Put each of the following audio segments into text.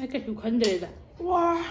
I get you hundred. Wow.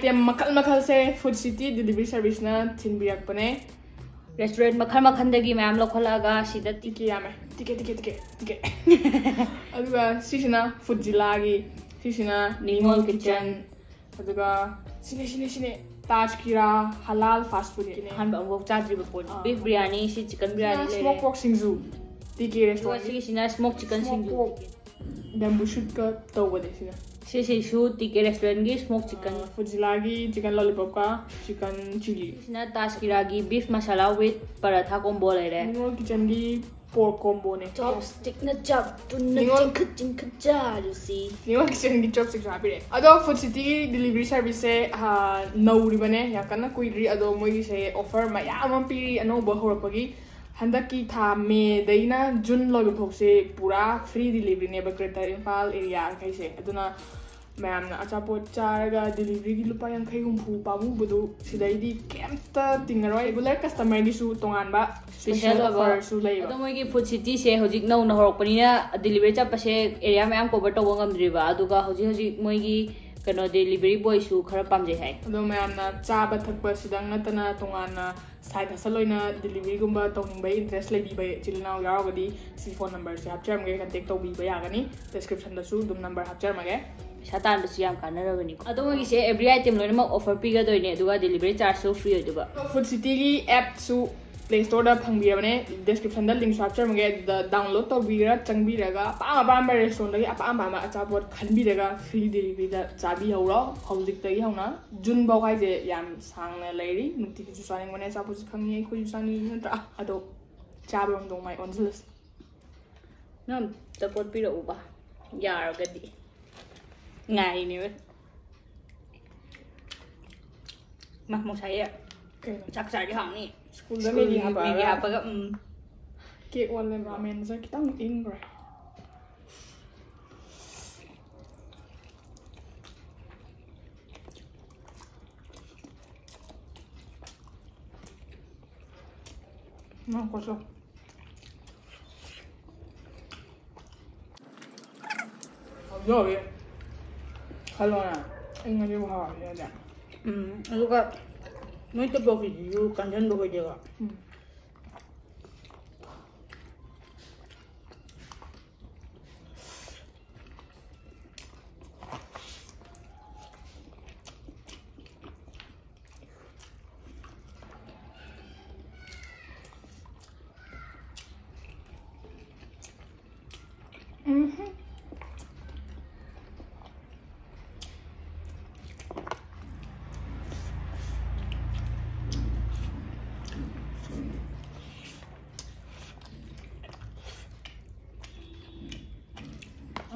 item makal se food city delivery service na thinbirak pane restaurant makhan dagi ma'am lokhalaga sida tike yame tike aduga sisina food jilagi sisina Ningol kitchen aduga sine Taj Kira halal fast food ne han ba wok chadri ba pon beef biryani si chicken biryani le smoke pork Singju tike restaurant sina smoke chicken Singju bamboo shoot ka tawade sina si shoot tike restaurant gi smoke chicken food jilagi chicken lollipop ka chicken chili sina Taj Kira gi beef masala with paratha combo le re Ningol kitchen gi pork combo ne chopstick na chop tun na ching khaja you see Ningol kitchen gi chopstick happy re ado food city delivery service se nauri bane ya kana kuiri ado moi se offer mayam piri ano bahorapagi handaki tha me daina jun log phokse pura free delivery ne ba greater Impal area kai se aduna mayam na achapot charaga delivery gi lupa yang khai umpu pamu budu sidaidi kemta tingaroi regular customer gi su tongan ba special offer su lai ado moi gi food city se hojik nau na horok pani na delivery cha pase area mayam cover to ngam driba aduga hojik moi gi kano delivery boy su khara pamje hai ado mayam na chaba thakpa sidang natana tongan na side hustle loina delivery gumba towning by interest lay bi chilnao yaragadi si phone number se hapchar mage contact to bi yagani description da su dum number hapchar mage Satan da siyam kanarabani ko ado mo gi se every item loina ma offer pi ga doine aduga delivery charge so free aduga food city gi app su Play Store da phangbirabane description da link hapchar mage da download to bira changbiraga pa restaurant gi apa ma achapot khanbiraga free delivery da chabi hauro hojik tagi hauna jun baw khai je yam sangna lairi nukti ki susani mone chapos khangni khoi susani nta ado chabrom dong mai on the list nam tapot pira uba yaragadi ngai ni mo saya chak chai di hang ni school da me gi hapa ga cake one ramen sa kitang ingre no koso yo ye hello na inga ni ha ya da aduga noi to bogi yu kanjan do ga Ang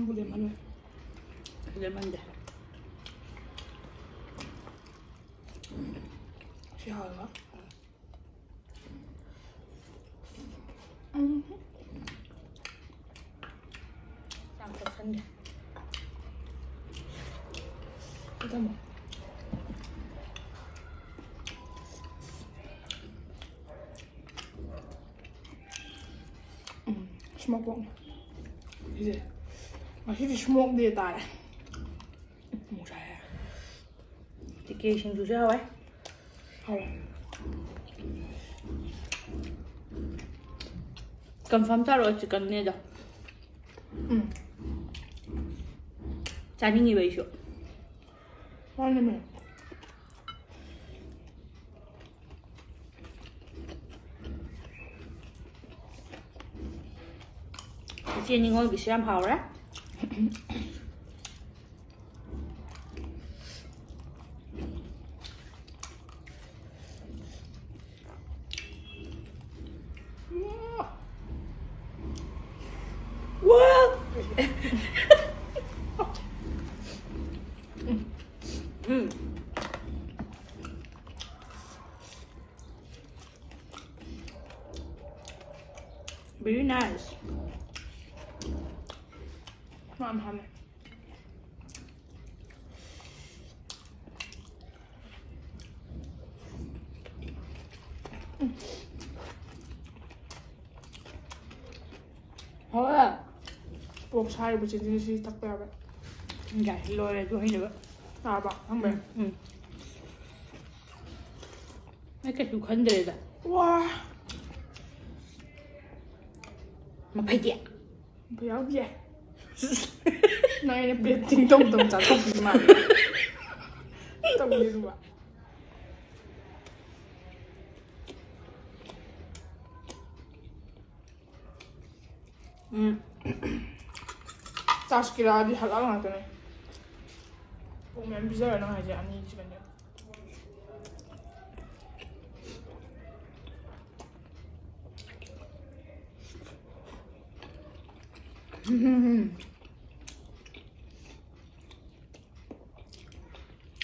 boleh mana? Lemon deh. Siapa lah? Campur sendiri. Kita mau. Smoke one. Is it? Masih di smoke dia tak ada. Mau saya. Jadi Singju siapa? Hao. Confirm taruh chicken ni dah. Cari ni baik. Mana ni? Chị nhìn ngồi bị xem hào đấy. Wow. Very nice. Mam ham. Thôi. Buộc sai buộc chính gì tắc bèo vậy. Dạ, lôi này tôi hay nữa. À bạn không bèo. Mấy cái chú khấn đây rồi. Wow. Mà phải dẹt. Béo dẹt. Này nó biết chính tông tông chả tông gì mà. Tông gì luôn ạ. Tas kira di halal nggak tuh nih? Umum bisa ya nang aja ani sebenarnya.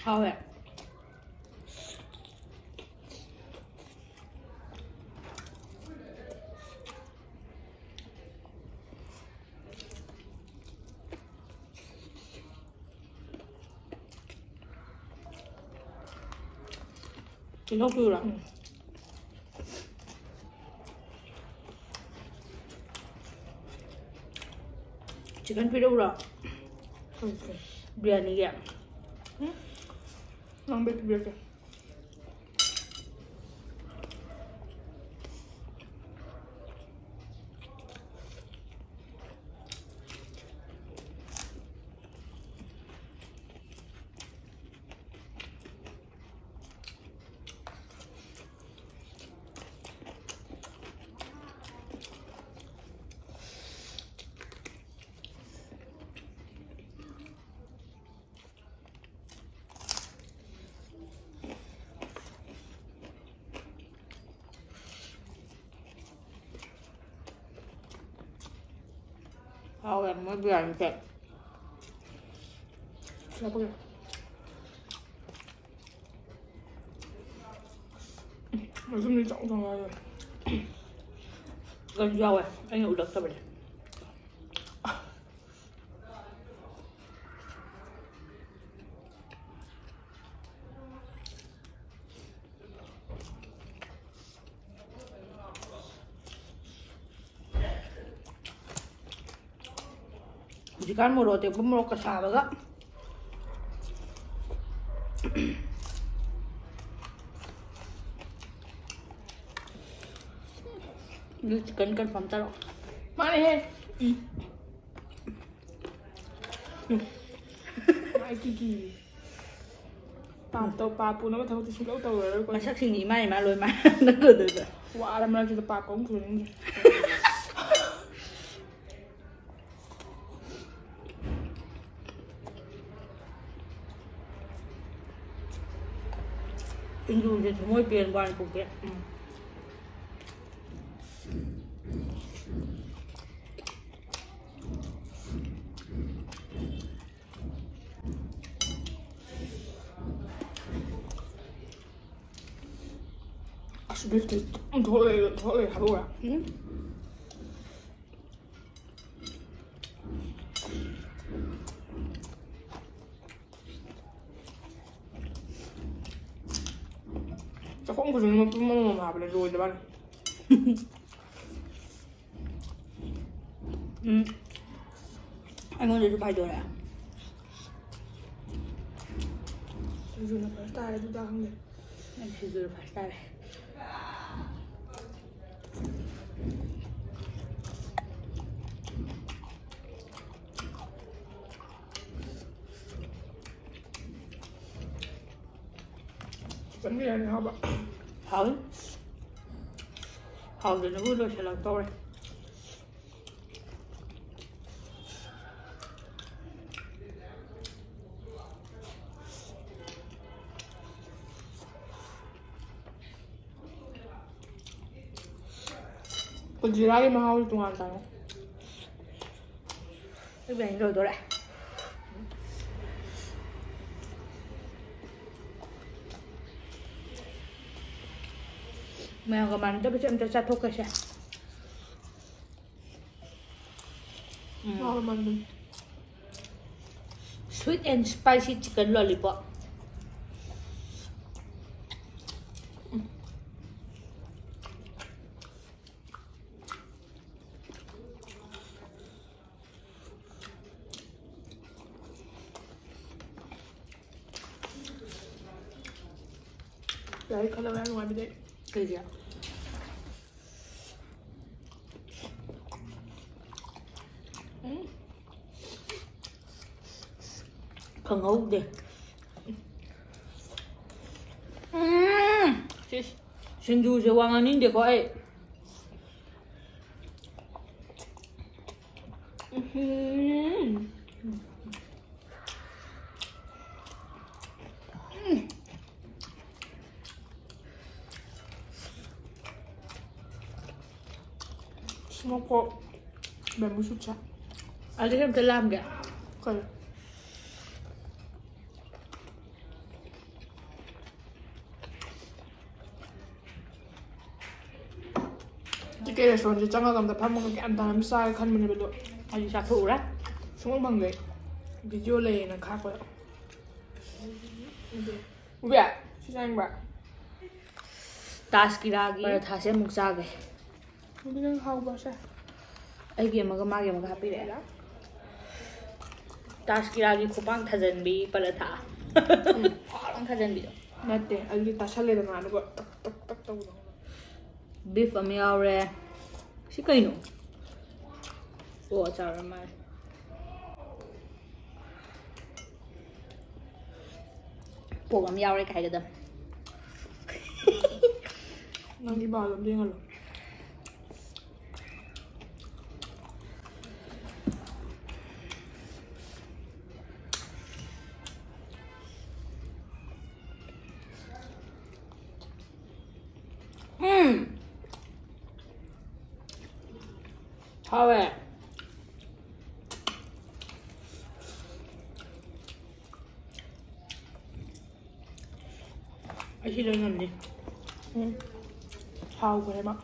Hao vậy. Chị nấu chưa rồi? Chicken phía đâu rồi? Biryani kìa. Nang biết kìa. Hao em mới biryani kìa. Kenapa kìa? Mày không đi chọn thằng này rồi. Gần rau rồi, anh ngủ được sao vậy? Jika mau roti pun mau kesal banget. Ini chicken kan pam taruh. Mana he? Ai kiki. Tao papu nó có thằng tôi xuống lâu tao rồi. Mà sắc suy nghĩ mai mà lôi mà nó cứ từ từ. Wah, làm ra kita papu cũng thường. Singju thì mỗi tiền quan cũng kia. Beef totally haluya. Chắc cũng có gì mà học lại rồi các bạn. Anh muốn được bài đồ này à? Singju là pasta chúng ta không được. Anh Singju là pasta này. Vẫn như này hả bạn? Hở thì nó vui rồi sẽ làm to này. Còn gì ra đi mà hao tụi anh ta không? Cái này rồi tôi lại. Mèo của bạn cho em cho thuốc cái sao? Ramen. Sweet and spicy chicken lollipop. Đấy, color ra ngoài bên đây. Cái gì ạ? Không ngấu đi. Singju sẽ quăng anh đi coi. Smoke pork bamboo shoot chop. Anh em tự làm kìa. Okay. Cái này rồi chẳng có làm tập ham cái anh ta làm sai khăn mình bị lộ. Anh sao phụ đấy? Xuống bằng đấy. Video này là khác vậy. Ủa vậy? Xin anh bạn. Taskiragi thase muksaage. Không biết how bao sao. Ai game mà happy đấy. Taskiragi khupang thajanbi paratha. Khupang thajanbi. Nate, anh ta sale da na nó tak tau. Beef am yaure. Si kaino. Oh, chara mai. Pork am yaure kai gadam. Nang iba làm gì ngalo. How it? I see doing on How vậy mà?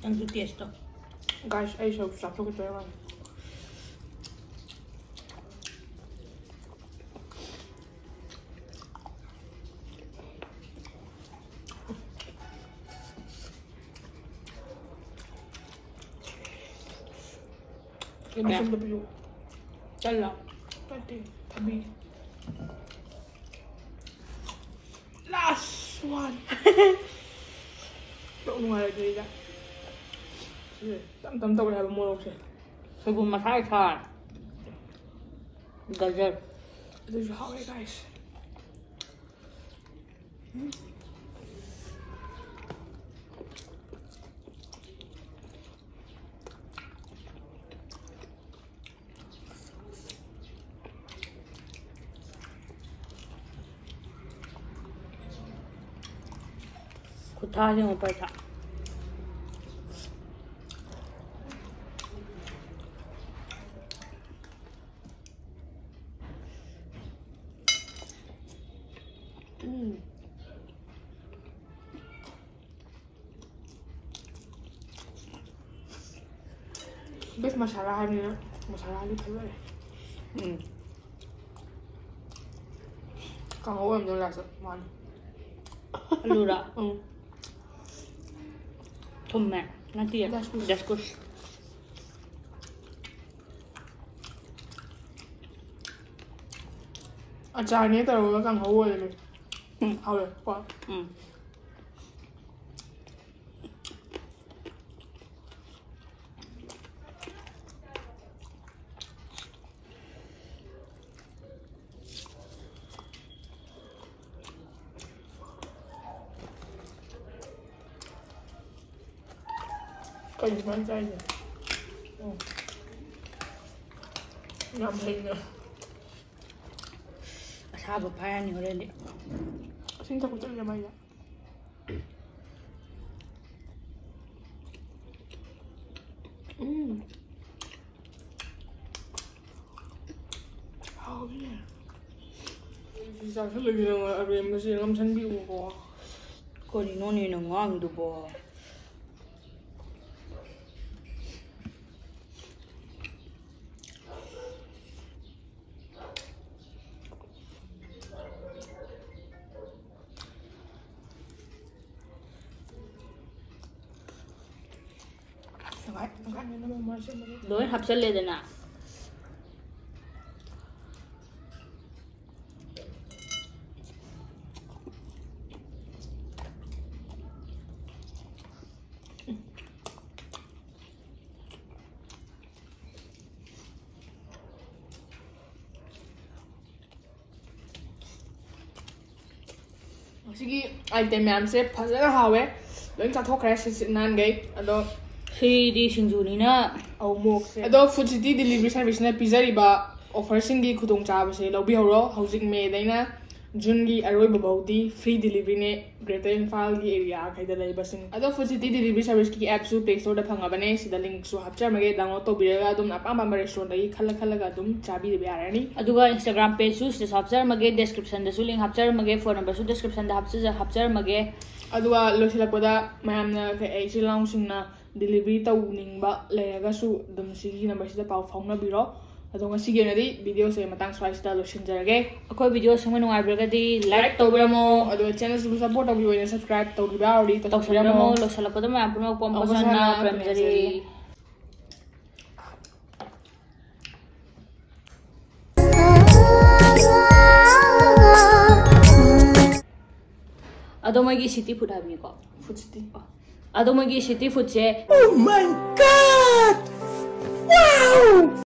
Ang su tiesto. Guys, ai sao sắp cái tôi mà. Cái mẹ. Không được bị. Chân lọc. Cái gì? Thằng bi. Last one. Đậu ngoài là gì ra? Tầm tàu này là mua đâu chứ? Soygun masala char. Gajar. This is how it guys. खुथा से ऊपर था बस मसाला है नहीं ना मसाला भी थोड़ा है कहाँ हुआ हम लोग लास्ट मान लूरा तुम मैं नहीं है दस कुछ अचार नहीं तो वो कहाँ हुआ ले हाँ ले क्या कहीं चाहिए नम है ना अच्छा बपाया नहीं हो रहे ने सिंटा कुछ नहीं माया हाँ भी है जिस तरह लगी ना अभी मुझे हम सन भी हुआ कोई नहीं नंगांग दुबो दो हफ्चल ले देना सिगी आइटम मैम से फजरा हावे लोइन चाथोखरे सिट नान गई अदो सीदी सिंजूनी ना औ मोक से अदो फूड सिटी डिलीवरी सर्विस ने पिजरीबा ऑफर सिंगी खुदों चाब से लौबी हौरो हौजिक मे दैना जून की अरोय बबौदी फ्री डिलीवरी ने ग्रेटर इम्फाल की एरिया खैदा लेबसिंग अदो फूड सिटी डिलीवरी सर्विस की ऐप सु प्ले स्टोर दा फंगाबने सिदा लिंक सु हपचा मगे डाउनलोड तो बिरेगा दुम अपाम बम रेस्टोरेंट दई खल्ला दुम चाबी दे यारानी अदुगा इंस्टाग्राम पेज सु से हपचर मगे डिस्क्रिप्शन दा सु लिंक हपचर मगे फोन नंबर सु डिस्क्रिप्शन दा हपचर मगे अदुगा लोसिलपदा मैमना के एसी लाउंसिंगना डिलीवरी तौनिंगबा लेरगासु दुम सिगी नंबर सिदा पाउ फाउनबिरो अदो ngasi दी वीडियो से मतंग स्वाइसता लोसिनजरगे अखोय वीडियो संग नुआइब्रगदी लाइक तौबिरमो अदो चैनल सु सपोर्ट तौबि ओइना सब्सक्राइब तौबिबा औरी तौबिरमो लोसलपदा मै पुनो पम्पसना प्रेमजरी अदो मगी सिटी फूड हाबी को फूड सिटी अदो मगी सिटी फूड से Oh my god! Wow!